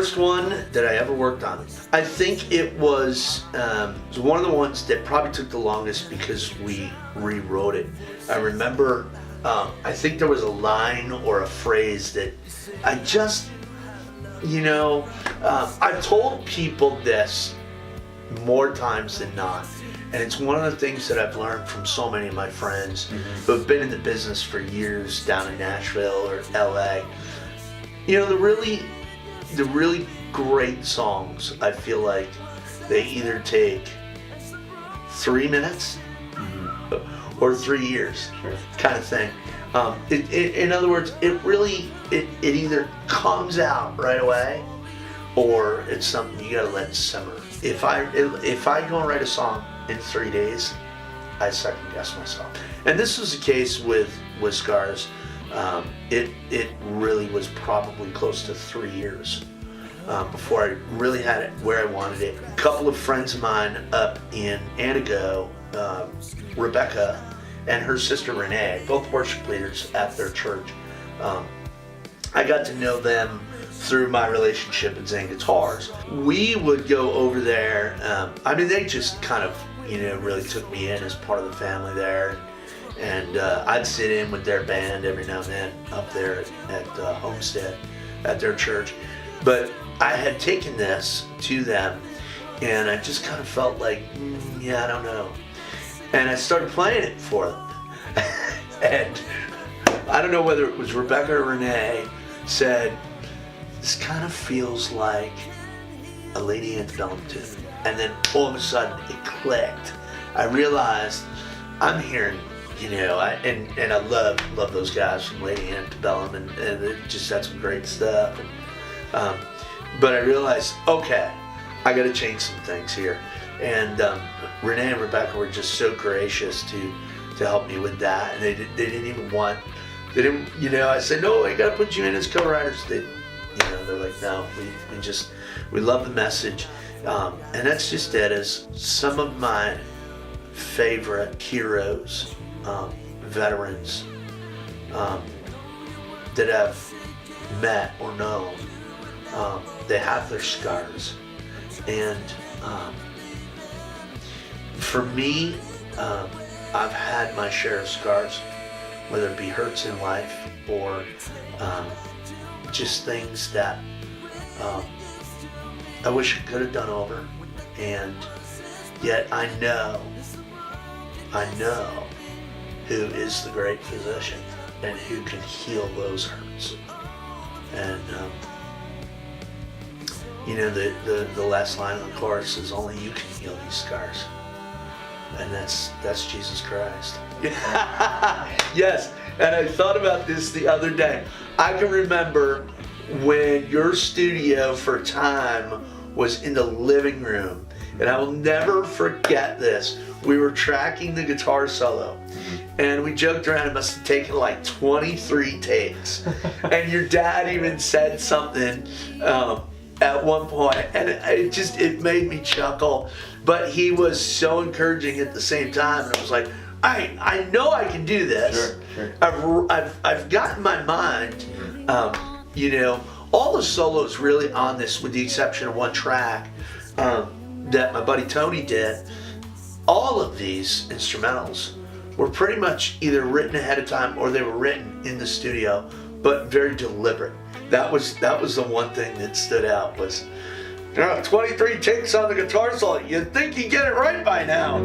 first one that I ever worked on. I think it was one of the ones that probably took the longest because we rewrote it. I remember, I think there was a line or a phrase that I just, I've told people this more times than not. And it's one of the things that I've learned from so many of my friends who have been in the business for years down in Nashville or LA. The really great songs, I feel like they either take 3 minutes or 3 years, kind of thing. In other words, it either comes out right away, or it's something you gotta let simmer. If I go and write a song in 3 days, I second guess myself. And this was the case with Scars. It really was probably close to 3 years before I really had it where I wanted it. A couple of friends of mine up in Antigo, Rebecca and her sister Renee, both worship leaders at their church. I got to know them through my relationship at Zen Guitars. We would go over there. They just kind of, really took me in as part of the family there. And I'd sit in with their band every now and then up there at Homestead at their church. But I had taken this to them, and I just kind of felt like, I don't know. And I started playing it for them. And I don't know whether it was Rebecca or Renee said, this kind of feels like a Lady Antebellum tune. And then all of a sudden it clicked. I realized I'm hearing, and I love those guys from Lady Antebellum, and it just had some great stuff. And, but I realized, okay, I got to change some things here. And Renee and Rebecca were just so gracious to help me with that. And they didn't even want, I said, no, I got to put you in as co-writers. They're like, no, we love the message. And that's just it, as some of my favorite heroes, veterans that I've met or known, they have their scars. And for me, I've had my share of scars, whether it be hurts in life or just things that I wish I could have done over. And yet I know who is the great physician and who can heal those hurts. And the last line of the chorus is, only you can heal these scars. And that's Jesus Christ. Yes, and I thought about this the other day. I can remember when your studio for Time was in the living room, and I will never forget this. We were tracking the guitar solo, and we joked around it must have taken like 23 takes. And your dad even said something at one point, and it made me chuckle. But he was so encouraging at the same time, and I was like, I know I can do this. Sure. I've got in my mind, all the solos really on this, with the exception of one track that my buddy Tony did. All of these instrumentals were pretty much either written ahead of time or they were written in the studio, but very deliberate. That was the one thing that stood out was, 23 takes on the guitar solo. You'd think you'd get it right by now.